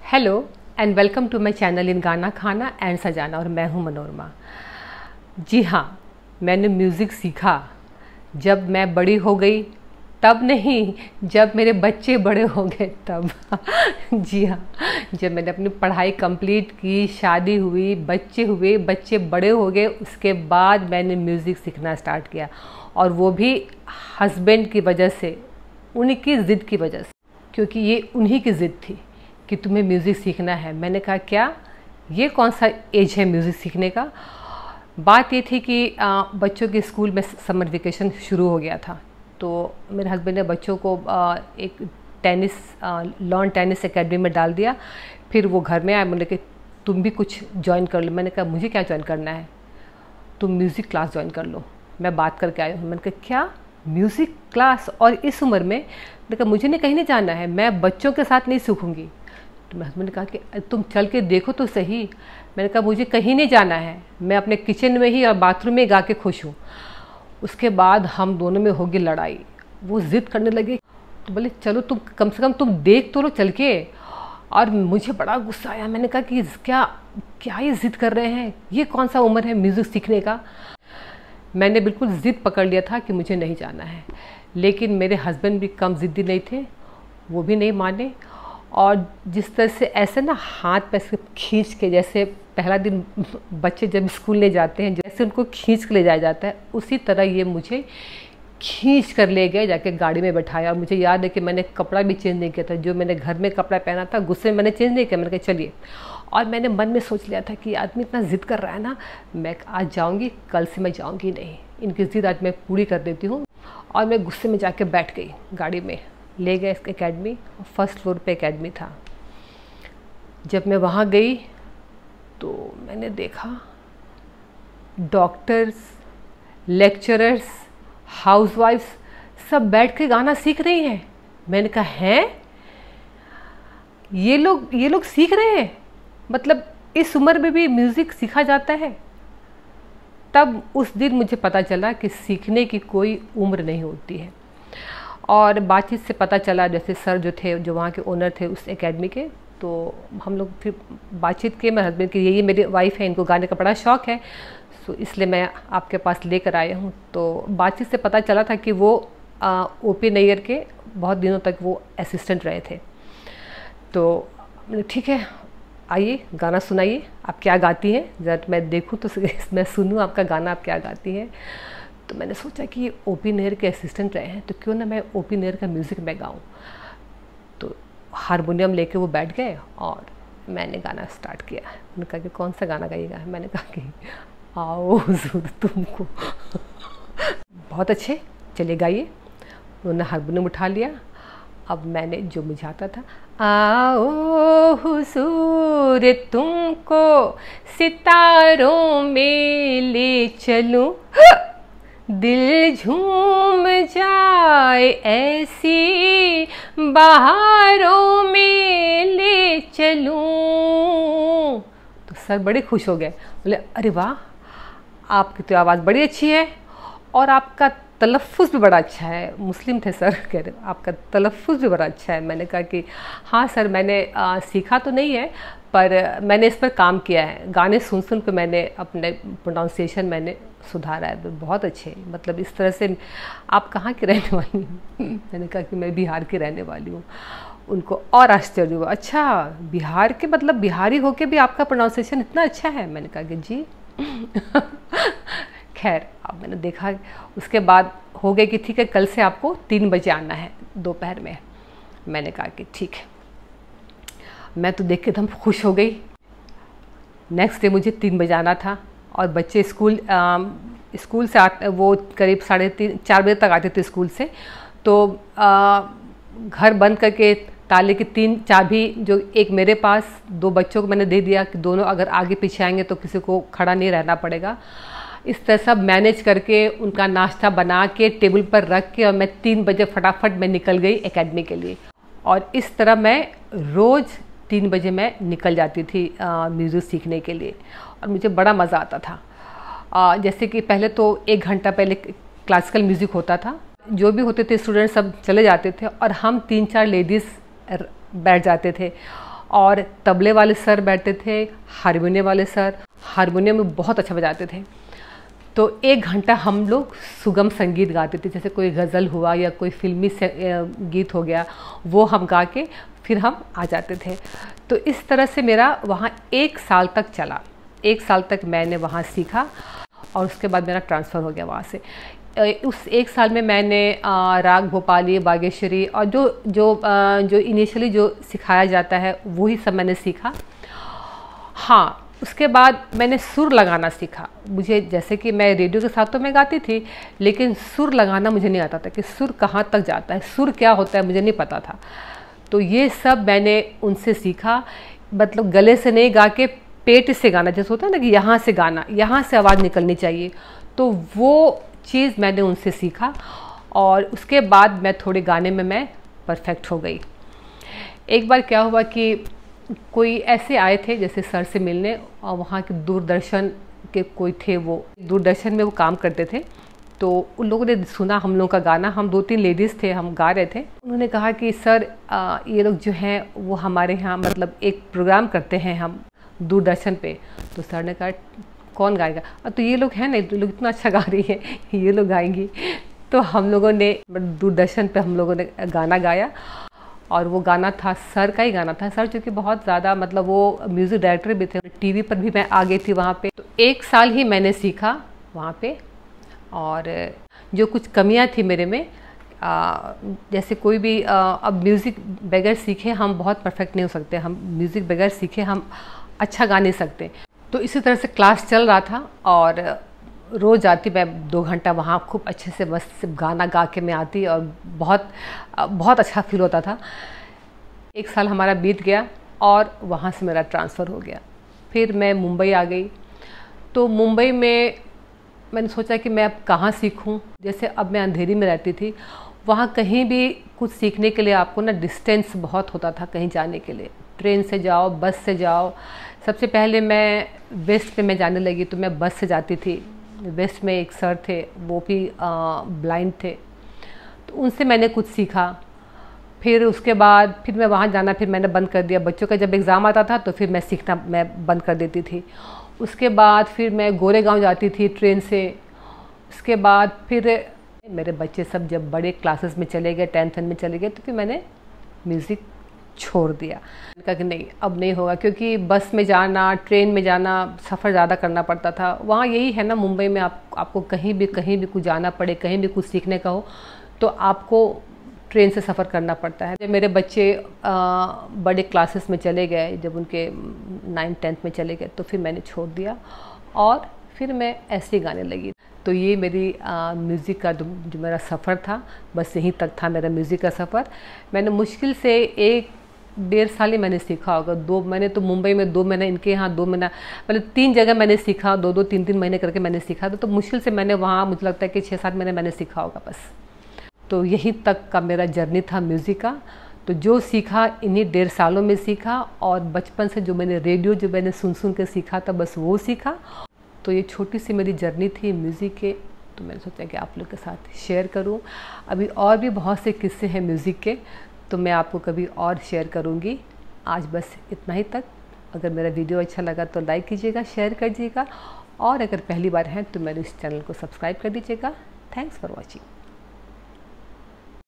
Hello and welcome to my channel in गाना खाना and सजाना। और मैं हूं मनोरमा। जी हाँ, मैंने म्यूज़िक सीखा जब मैं बड़ी हो गई, तब नहीं, जब मेरे बच्चे बड़े हो गए तब। जी हाँ, जब मैंने अपनी पढ़ाई कंप्लीट की, शादी हुई, बच्चे हुए, बच्चे बड़े हो गए, उसके बाद मैंने म्यूज़िक सीखना स्टार्ट किया। और वो भी हस्बैंड की वजह से, उनकी ज़िद की वजह से, क्योंकि ये उन्हीं की ज़िद थी कि तुम्हें म्यूज़िक सीखना है। मैंने कहा क्या, ये कौन सा एज है म्यूज़िक सीखने का। बात ये थी कि बच्चों के स्कूल में समर वेकेशन शुरू हो गया था, तो मेरे हस्बैंड ने बच्चों को एक लॉन टेनिस एकेडमी में डाल दिया। फिर वो घर में आए, बोले कि तुम भी कुछ ज्वाइन कर लो। मैंने कहा मुझे क्या ज्वाइन करना है, तुम म्यूज़िक क्लास ज्वाइन कर लो, मैं बात करके आई हूँ। मैंने कहा क्या म्यूज़िक क्लास, और इस उम्र में? मैंने कहा मुझे नहीं कहीं नहीं जाना है, मैं बच्चों के साथ नहीं सीखूँगी। तो मेरे हस्बैंड ने कहा कि तुम चल के देखो तो सही। मैंने कहा मुझे कहीं नहीं जाना है, मैं अपने किचन में ही और बाथरूम में गा के खुश हूँ। उसके बाद हम दोनों में होगी लड़ाई। वो ज़िद करने लगे, तो बोले चलो तुम कम से कम तुम देख तो लो चल के। और मुझे बड़ा गुस्सा आया। मैंने कहा कि क्या ये ज़िद कर रहे हैं, ये कौन सा उम्र है म्यूज़िक सीखने का। मैंने बिल्कुल ज़िद पकड़ लिया था कि मुझे नहीं जाना है। लेकिन मेरे हस्बैंड भी कम ज़िद्दी नहीं थे, वो भी नहीं माने। और जिस तरह से ऐसे ना हाथ पे से खींच के, जैसे पहला दिन बच्चे जब स्कूल ले जाते हैं, जैसे उनको खींच के ले जाया जाता है, उसी तरह ये मुझे खींच कर ले गए, जाके गाड़ी में बैठाया। और मुझे याद है कि मैंने कपड़ा भी चेंज नहीं किया था, जो मैंने घर में कपड़ा पहना था गुस्से में मैंने चेंज नहीं किया। मैंने कहा चलिए। और मैंने मन में सोच लिया था कि आदमी इतना ज़िद कर रहा है ना, मैं आज जाऊँगी, कल से मैं जाऊँगी नहीं, इनकी ज़िद आज मैं पूरी कर देती हूँ। और मैं गुस्से में जाके बैठ गई गाड़ी में। ले गए इसके एकेडमी, फर्स्ट फ्लोर पे एकेडमी था। जब मैं वहाँ गई तो मैंने देखा डॉक्टर्स, लेक्चरर्स, हाउसवाइफ्स सब बैठ के गाना सीख रही हैं। मैंने कहा हैं, ये लोग सीख रहे हैं, मतलब इस उम्र में भी म्यूज़िक सीखा जाता है। तब उस दिन मुझे पता चला कि सीखने की कोई उम्र नहीं होती है। और बातचीत से पता चला, जैसे सर जो थे, जो वहाँ के ओनर थे उस एकेडमी के, तो हम लोग फिर बातचीत किए। मेरे हस्बैंड की यही मेरी वाइफ है, इनको गाने का बड़ा शौक़ है, तो इसलिए मैं आपके पास लेकर आया हूँ। तो बातचीत से पता चला था कि वो ओपी नैयर के बहुत दिनों तक वो असिस्टेंट रहे थे। तो ठीक है, आइए गाना सुनाइए, आप क्या गाती हैं ज़रा मैं देखूँ, तो मैं सुनूँ आपका गाना, आप क्या गाती हैं। तो मैंने सोचा कि ये ओपी नैयर के असिस्टेंट रहे हैं, तो क्यों ना मैं ओपी नैयर का म्यूज़िक मैं गाऊँ। तो हारमोनियम लेके वो बैठ गए और मैंने गाना स्टार्ट किया। उन्होंने कहा कि कौन सा गाना गाइएगा। मैंने कहा कि आओ हुजूर तुमको। बहुत अच्छे, चलिए गाइए। उन्होंने हारमोनियम उठा लिया। अब मैंने जो मुझे आता था, आओ हुजूर तुमको सितारों में ले चलूं, दिल झूम जाए ऐसी बहारों में ले चलूं। तो सर बड़े खुश हो गए, बोले अरे वाह, आपकी तो आवाज़ बड़ी अच्छी है और आपका तलफ़्फ़ुज़ भी बड़ा अच्छा है। मुस्लिम थे सर, कह रहे आपका तलफ़्फ़ुज़ भी बड़ा अच्छा है। मैंने कहा कि हाँ सर, मैंने सीखा तो नहीं है, पर मैंने इस पर काम किया है। गाने सुन सुन के मैंने अपने प्रोनाउंसिएशन मैंने सुधारा है। तो बहुत अच्छे, मतलब इस तरह से। आप कहाँ की रहने वाली हैं? मैंने कहा कि मैं बिहार की रहने वाली हूँ। उनको और आश्चर्य हुआ, अच्छा बिहार के, मतलब बिहारी होके भी आपका प्रोनाउंसिएशन इतना अच्छा है। मैंने कहा कि जी। खैर, अब मैंने देखा, उसके बाद हो गए कि ठीक है, कल से आपको 3 बजे आना है दोपहर में। मैंने कहा कि ठीक है। मैं तो देख के एकदम खुश हो गई। नेक्स्ट डे मुझे 3 बजे आना था और बच्चे स्कूल से आते, वो करीब 3:30-4 बजे तक आते थे स्कूल से। तो घर बंद करके ताले की 3 चाबी, जो एक मेरे पास, 2 बच्चों को मैंने दे दिया कि दोनों अगर आगे पीछे आएंगे तो किसी को खड़ा नहीं रहना पड़ेगा। इस तरह सब मैनेज करके, उनका नाश्ता बना के टेबल पर रख के, और मैं 3 बजे फटाफट मैं निकल गई एकेडमी के लिए। और इस तरह मैं रोज़ 3 बजे मैं निकल जाती थी म्यूज़िक सीखने के लिए। और मुझे बड़ा मज़ा आता था। जैसे कि पहले तो 1 घंटा पहले क्लासिकल म्यूज़िक होता था, जो भी होते थे स्टूडेंट सब चले जाते थे और हम 3-4 लेडीज़ बैठ जाते थे और तबले वाले सर बैठते थे, हारमोनियम वाले सर हारमोनियम में बहुत अच्छा बजाते थे। तो 1 घंटा हम लोग सुगम संगीत गाते थे, जैसे कोई गज़ल हुआ या कोई फिल्मी गीत हो गया, वो हम गा के फिर हम आ जाते थे। तो इस तरह से मेरा वहाँ 1 साल तक चला। 1 साल तक मैंने वहाँ सीखा और उसके बाद मेरा ट्रांसफ़र हो गया वहाँ से। उस 1 साल में मैंने राग भोपाली, बागेश्वरी और जो इनिशियली जो सिखाया जाता है वही सब मैंने सीखा। हाँ, उसके बाद मैंने सुर लगाना सीखा। मुझे जैसे कि मैं रेडियो के साथ तो मैं गाती थी, लेकिन सुर लगाना मुझे नहीं आता था कि सुर कहाँ तक जाता है, सुर क्या होता है मुझे नहीं पता था। तो ये सब मैंने उनसे सीखा। मतलब गले से नहीं गा के पेट से गाना, जैसे होता है ना कि यहाँ से गाना, यहाँ से आवाज़ निकलनी चाहिए, तो वो चीज़ मैंने उनसे सीखा और उसके बाद मैं थोड़े गाने में मैं परफेक्ट हो गई। एक बार क्या हुआ कि कोई ऐसे आए थे जैसे सर से मिलने, और वहाँ के दूरदर्शन के कोई थे, वो दूरदर्शन में वो काम करते थे। तो उन लोगों ने सुना हम लोग का गाना, हम 2-3 लेडीज़ थे, हम गा रहे थे। उन्होंने कहा कि सर ये लोग जो हैं वो हमारे यहाँ मतलब एक प्रोग्राम करते हैं हम दूरदर्शन पे। तो सर ने कहा कौन गाएगा? तो ये लोग हैं ना, तो लोग इतना अच्छा गा रही है, ये लोग गाएंगी। तो हम लोगों ने दूरदर्शन पे हम लोगों ने गाना गाया और वो गाना था, सर का ही गाना था। सर चूँकि बहुत ज़्यादा मतलब वो म्यूज़िक डायरेक्टर भी थे, टीवी पर भी मैं आ गई थी वहाँ पे। तो 1 साल ही मैंने सीखा वहाँ पे। और जो कुछ कमियाँ थी मेरे में, जैसे कोई भी अब म्यूज़िक बगैर सीखे हम बहुत परफेक्ट नहीं हो सकते, हम म्यूज़िक बगैर सीखे हम अच्छा गा नहीं सकते। तो इसी तरह से क्लास चल रहा था और रोज़ आती मैं 2 घंटा वहाँ, खूब अच्छे से बस गाना गा के मैं आती और बहुत अच्छा फील होता था। 1 साल हमारा बीत गया और वहाँ से मेरा ट्रांसफ़र हो गया। फिर मैं मुंबई आ गई। तो मुंबई में मैंने सोचा कि मैं अब कहाँ सीखूं। जैसे अब मैं अंधेरी में रहती थी, वहाँ कहीं भी कुछ सीखने के लिए आपको ना डिस्टेंस बहुत होता था कहीं जाने के लिए। ट्रेन से जाओ, बस से जाओ। सबसे पहले मैं वेस्ट पे मैं जाने लगी तो मैं बस से जाती थी। वेस्ट में एक सर थे, वो भी ब्लाइंड थे, तो उनसे मैंने कुछ सीखा। फिर उसके बाद फिर मैं वहाँ जाना फिर मैंने बंद कर दिया। बच्चों का जब एग्ज़ाम आता था तो फिर मैं सीखना मैं बंद कर देती थी। उसके बाद फिर मैं गोरेगांव जाती थी ट्रेन से। उसके बाद फिर मेरे बच्चे सब जब बड़े क्लासेस में चले गए, 10th में चले गए, तो फिर मैंने म्यूज़िक छोड़ दिया। मैंने कहा कि नहीं अब नहीं होगा, क्योंकि बस में जाना, ट्रेन में जाना, सफ़र ज़्यादा करना पड़ता था। वहाँ यही है ना मुंबई में, आपको कहीं भी कुछ जाना पड़े, कहीं भी कुछ सीखने का हो तो आपको ट्रेन से सफ़र करना पड़ता है। जब मेरे बच्चे बड़े क्लासेस में चले गए, जब उनके 9th 10th में चले गए, तो फिर मैंने छोड़ दिया और फिर मैं ऐसे ही गाने लगी। तो ये मेरी म्यूज़िक का जो मेरा सफ़र था, बस यहीं तक था मेरा म्यूज़िक का सफ़र। मैंने मुश्किल से 1-1.5 साल ही मैंने सीखा होगा। 2 मैंने तो मुंबई में 2 महीना, इनके यहाँ 2 महीना, मतलब 3 जगह मैंने सीखा, 2-2 3-3 महीने करके मैंने सीखा। तो मुश्किल से मैंने वहाँ, मुझे लगता है कि 6-7 महीने मैंने सीखा होगा बस। तो यहीं तक का मेरा जर्नी था म्यूज़िक का। तो जो सीखा इन्हीं 1.5 सालों में सीखा, और बचपन से जो मैंने रेडियो जो मैंने सुन के सीखा था, बस वो सीखा। तो ये छोटी सी मेरी जर्नी थी म्यूज़िक के, तो मैंने सोचा कि आप लोग के साथ शेयर करूं। अभी और भी बहुत से किस्से हैं म्यूज़िक के, तो मैं आपको कभी और शेयर करूंगी। आज बस इतना ही तक। अगर मेरा वीडियो अच्छा लगा तो लाइक कीजिएगा, शेयर कर दीजिएगा, और अगर पहली बार हैं तो मेरे इस चैनल को सब्सक्राइब कर दीजिएगा। Thanks for watching.